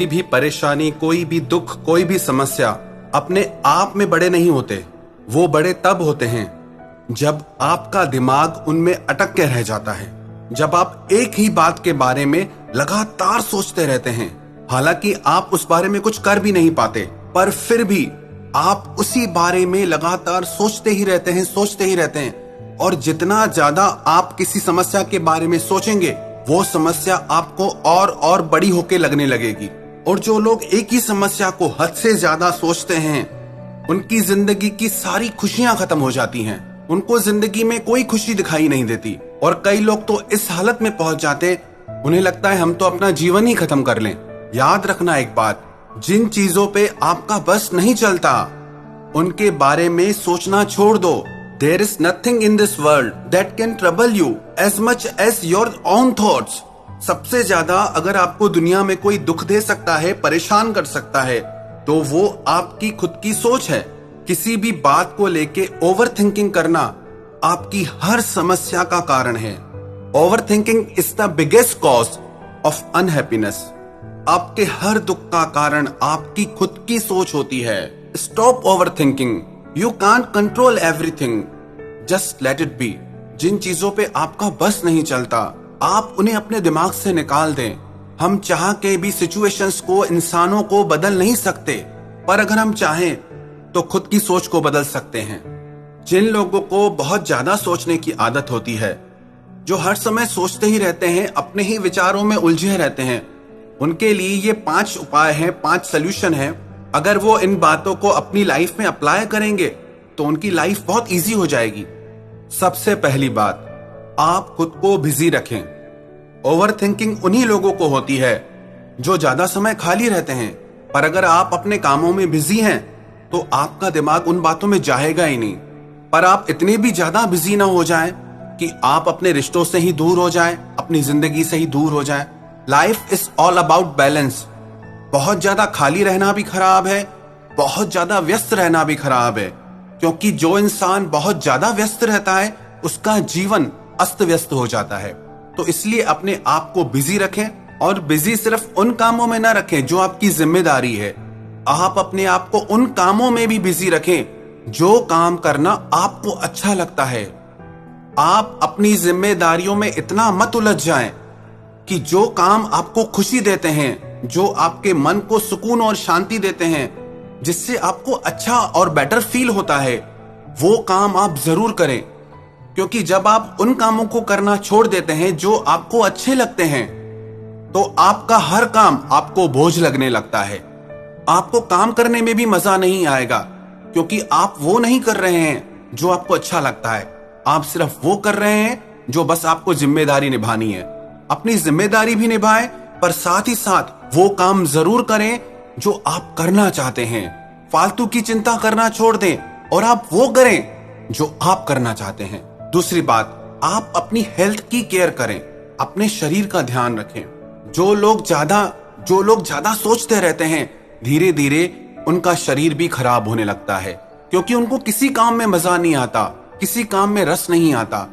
कोई भी परेशानी, कोई भी दुख, कोई भी समस्या अपने आप में बड़े नहीं होते। वो बड़े तब होते हैं जब आपका दिमाग उनमें अटक के रह जाता है, जब आप एक ही बात के बारे में लगातार सोचते रहते हैं। हालांकि आप उस बारे में कुछ कर भी नहीं पाते, पर फिर भी आप उसी बारे में लगातार सोचते ही रहते हैं, सोचते ही रहते हैं। और जितना ज्यादा आप किसी समस्या के बारे में सोचेंगे, वो समस्या आपको और बड़ी होके लगने लगेगी। और जो लोग एक ही समस्या को हद से ज्यादा सोचते हैं, उनकी जिंदगी की सारी खुशियां खत्म हो जाती हैं। उनको जिंदगी में कोई खुशी दिखाई नहीं देती। और कई लोग तो इस हालत में पहुंच जाते, उन्हें लगता है हम तो अपना जीवन ही खत्म कर लें। याद रखना एक बात, जिन चीजों पे आपका बस नहीं चलता, उनके बारे में सोचना छोड़ दो। There is nothing in this world that can trouble you as much as your own thoughts. सबसे ज्यादा अगर आपको दुनिया में कोई दुख दे सकता है, परेशान कर सकता है, तो वो आपकी खुद की सोच है। किसी भी बात को लेके ओवर थिंकिंग करना आपकी हर समस्या का कारण है। Over thinking is the biggest cause of unhappiness. आपके हर दुख का कारण आपकी खुद की सोच होती है। Stop overthinking. You can't control everything, just let it be. जिन चीजों पे आपका बस नहीं चलता, आप उन्हें अपने दिमाग से निकाल दें। हम चाह के भी सिचुएशंस को, इंसानों को बदल नहीं सकते, पर अगर हम चाहें तो खुद की सोच को बदल सकते हैं। जिन लोगों को बहुत ज्यादा सोचने की आदत होती है, जो हर समय सोचते ही रहते हैं, अपने ही विचारों में उलझे रहते हैं, उनके लिए ये 5 उपाय हैं, 5 सोल्यूशन हैं। अगर वो इन बातों को अपनी लाइफ में अप्लाई करेंगे तो उनकी लाइफ बहुत इजी हो जाएगी। सबसे पहली बात, आप खुद को बिजी रखें। ओवर थिंकिंग उन्हीं लोगों को होती है जो ज्यादा समय खाली रहते हैं, पर अगर आप अपने कामों में बिजी हैं तो आपका दिमाग उन बातों में जाएगा ही नहीं। पर आप इतने भी ज्यादा बिजी ना हो जाएं कि आप अपने रिश्तों से ही दूर हो जाएं, अपनी जिंदगी से ही दूर हो जाएं। Life is all about balance. बहुत ज्यादा खाली रहना भी खराब है, बहुत ज्यादा व्यस्त रहना भी खराब है, क्योंकि जो इंसान बहुत ज्यादा व्यस्त रहता है उसका जीवन अस्त व्यस्त हो जाता है। तो इसलिए अपने आप को बिजी रखें, और बिजी सिर्फ उन कामों में ना रखें जो आपकी जिम्मेदारी है। आप अपने आप को उन कामों में भी बिजी रखें जो काम करना आपको अच्छा लगता है। आप अपनी जिम्मेदारियों में इतना मत उलझ जाएं कि जो काम आपको खुशी देते हैं, जो आपके मन को सुकून और शांति देते हैं, जिससे आपको अच्छा और बेटर फील होता है, वो काम आप जरूर करें। क्योंकि जब आप उन कामों को करना छोड़ देते हैं जो आपको अच्छे लगते हैं, तो आपका हर काम आपको बोझ लगने लगता है। आपको काम करने में भी मजा नहीं आएगा, क्योंकि आप वो नहीं कर रहे हैं जो आपको अच्छा लगता है। आप सिर्फ वो कर रहे हैं जो बस आपको जिम्मेदारी निभानी है। अपनी जिम्मेदारी भी निभाएं, पर साथ ही साथ वो काम जरूर करें जो आप करना चाहते हैं। फालतू की चिंता करना छोड़ दें और आप वो करें जो आप करना चाहते हैं। दूसरी बात, आप अपनी हेल्थ की केयर करें, अपने शरीर का ध्यान रखें। जो लोग ज्यादा सोचते रहते हैं, धीरे धीरे उनका शरीर भी खराब होने लगता है, क्योंकि उनको किसी काम में मजा नहीं आता, किसी काम में रस नहीं आता।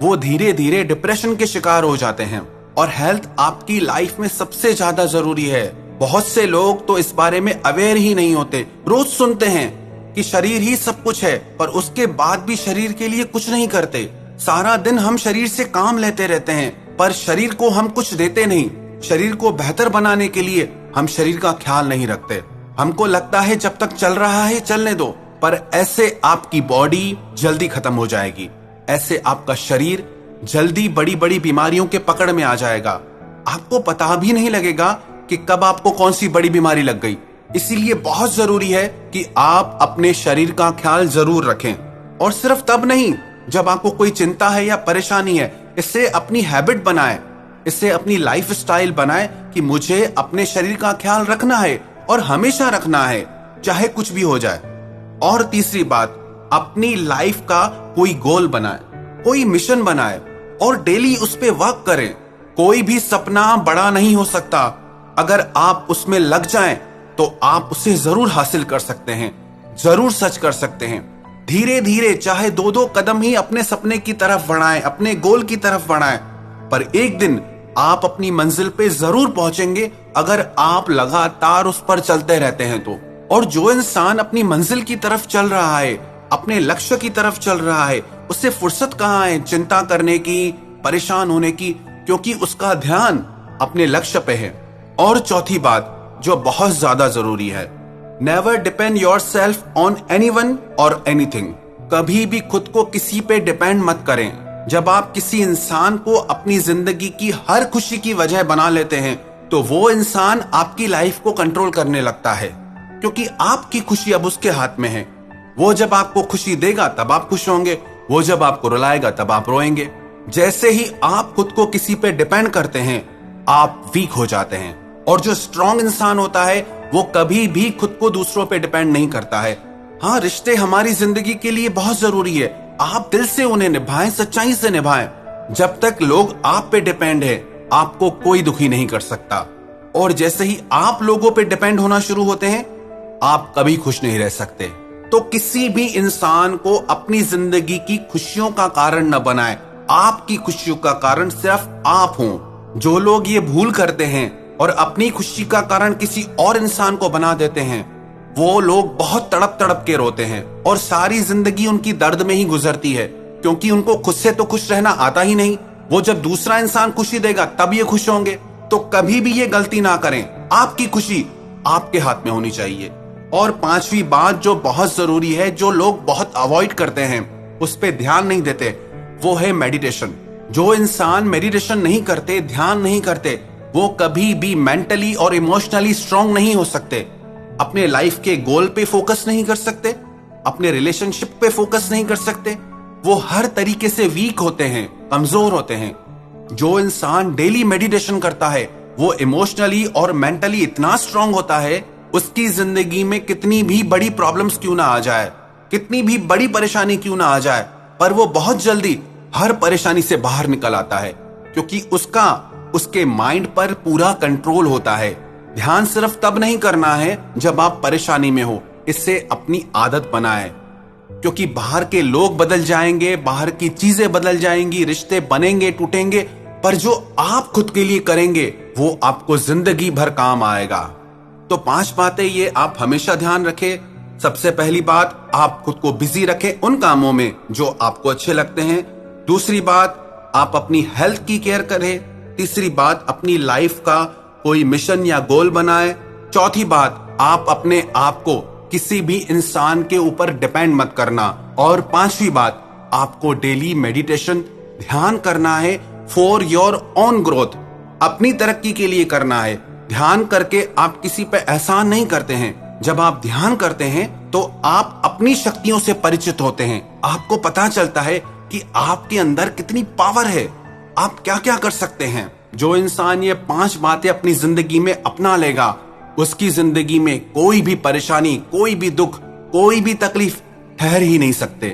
वो धीरे धीरे डिप्रेशन के शिकार हो जाते हैं। और हेल्थ आपकी लाइफ में सबसे ज्यादा जरूरी है। बहुत से लोग तो इस बारे में अवेयर ही नहीं होते। रोज सुनते हैं कि शरीर ही सब कुछ है, पर उसके बाद भी शरीर के लिए कुछ नहीं करते। सारा दिन हम शरीर से काम लेते रहते हैं, पर शरीर को हम कुछ देते नहीं। शरीर को बेहतर बनाने के लिए हम शरीर का ख्याल नहीं रखते। हमको लगता है जब तक चल रहा है चलने दो, पर ऐसे आपकी बॉडी जल्दी खत्म हो जाएगी। ऐसे आपका शरीर जल्दी बड़ी बड़ी बीमारियों के पकड़ में आ जाएगा। आपको पता भी नहीं लगेगा कि कब आपको कौन सी बड़ी बीमारी लग गई। इसीलिए बहुत जरूरी है कि आप अपने शरीर का ख्याल जरूर रखें, और सिर्फ तब नहीं जब आपको कोई चिंता है या परेशानी है। इससे अपनी हैबिट बनाएं, इससे अपनी लाइफ स्टाइल बनाएं कि मुझे अपने शरीर का ख्याल रखना है और हमेशा रखना है, चाहे कुछ भी हो जाए। और तीसरी बात, अपनी लाइफ का कोई गोल बनाएं, कोई मिशन बनाएं और डेली उस पे वर्क करें। कोई भी सपना बड़ा नहीं हो सकता, अगर आप उसमें लग जाएं तो आप उसे जरूर हासिल कर सकते हैं, जरूर सच कर सकते हैं। धीरे धीरे चाहे 2-2 कदम ही अपने सपने की तरफ बढ़ाएं, अपने गोल की तरफ बढ़ाएं, पर एक दिन आप अपनी मंजिल पे जरूर पहुंचेंगे अगर आप लगातार उस पर चलते रहते हैं तो। और जो इंसान अपनी मंजिल की तरफ चल रहा है, अपने लक्ष्य की तरफ चल रहा है, उससे फुर्सत कहाँ है चिंता करने की, परेशान होने की, क्योंकि उसका ध्यान अपने लक्ष्य पे है। और चौथी बात जो बहुत ज्यादा जरूरी है, never depend yourself on anyone और एनीथिंग। कभी भी खुद को किसी पे डिपेंड मत करें। जब आप किसी इंसान को अपनी जिंदगी की हर खुशी की वजह बना लेते हैं तो वो इंसान आपकी लाइफ को कंट्रोल करने लगता है, क्योंकि आपकी खुशी अब उसके हाथ में है। वो जब आपको खुशी देगा तब आप खुश होंगे, वो जब आपको रुलाएगा तब आप रोएंगे। जैसे ही आप खुद को किसी पे डिपेंड करते हैं आप वीक हो जाते हैं। और जो स्ट्रांग इंसान होता है वो कभी भी खुद को दूसरों पे डिपेंड नहीं करता है। हाँ, रिश्ते हमारी जिंदगी के लिए बहुत जरूरी है, आप दिल से उन्हें निभाएं, सच्चाई से निभाएं। जब तक लोग आप पे डिपेंड है आपको कोई दुखी नहीं कर सकता। और जैसे ही आप लोगों पे डिपेंड होना शुरू होते हैं आप कभी खुश नहीं रह सकते। तो किसी भी इंसान को अपनी जिंदगी की खुशियों का कारण न बनाए। आपकी खुशियों का कारण सिर्फ आप हो। जो लोग ये भूल करते हैं और अपनी खुशी का कारण किसी और इंसान को बना देते हैं वो लोग बहुत तड़प तड़प के रोते हैं और सारी जिंदगी उनकी दर्द में ही गुजरती है, क्योंकि उनको खुद से तो खुश रहना आता ही नहीं। वो जब दूसरा इंसान खुशी देगा तब ये खुश होंगे। तो कभी भी ये गलती ना करें, आपकी खुशी आपके हाथ में होनी चाहिए। और पांचवी बात जो बहुत जरूरी है, जो लोग बहुत अवॉइड करते हैं, उस पे ध्यान नहीं देते, वो है मेडिटेशन। जो इंसान मेडिटेशन नहीं करते, ध्यान नहीं करते, वो कभी भी मेंटली और इमोशनली स्ट्रांग नहीं हो सकते। अपने लाइफ के गोल पे फोकस नहीं कर सकते, अपने रिलेशनशिप पे फोकस नहीं कर सकते। वो हर तरीके से वीक होते हैं, कमजोर होते हैं। जो इंसान डेली मेडिटेशन करता है वो इमोशनली और मेंटली इतना स्ट्रांग होता है, उसकी जिंदगी में कितनी भी बड़ी प्रॉब्लम्स क्यों ना आ जाए, कितनी भी बड़ी परेशानी क्यों ना आ जाए, पर वो बहुत जल्दी हर परेशानी से बाहर निकल आता है, क्योंकि उसके माइंड पर पूरा कंट्रोल होता है। ध्यान सिर्फ तब नहीं करना है जब आप परेशानी में हो, इससे अपनी आदत बनाएं, क्योंकि बाहर के लोग बदल जाएंगे, बाहर की चीजें बदल जाएंगी, रिश्ते बनेंगे, टूटेंगे, पर जो आप खुद के लिए करेंगे वो आपको जिंदगी भर काम आएगा। तो 5 बातें ये आप हमेशा ध्यान रखें। सबसे पहली बात, आप खुद को बिजी रखें उन कामों में जो आपको अच्छे लगते हैं। दूसरी बात, आप अपनी हेल्थ की केयर करें। तीसरी बात, अपनी लाइफ का कोई मिशन या गोल बनाए। चौथी बात, आप अपने आप को किसी भी इंसान के ऊपर डिपेंड मत करना। और पांचवी बात, आपको डेली मेडिटेशन ध्यान करना है फॉर योर ओन ग्रोथ, अपनी तरक्की के लिए करना है। ध्यान करके आप किसी पे एहसान नहीं करते हैं। जब आप ध्यान करते हैं तो आप अपनी शक्तियों से परिचित होते हैं। आपको पता चलता है कि आपके अंदर कितनी पावर है, आप क्या क्या कर सकते हैं। जो इंसान ये 5 बातें अपनी जिंदगी में अपना लेगा उसकी जिंदगी में कोई भी परेशानी, कोई भी दुख, कोई भी तकलीफ ठहर ही नहीं सकते।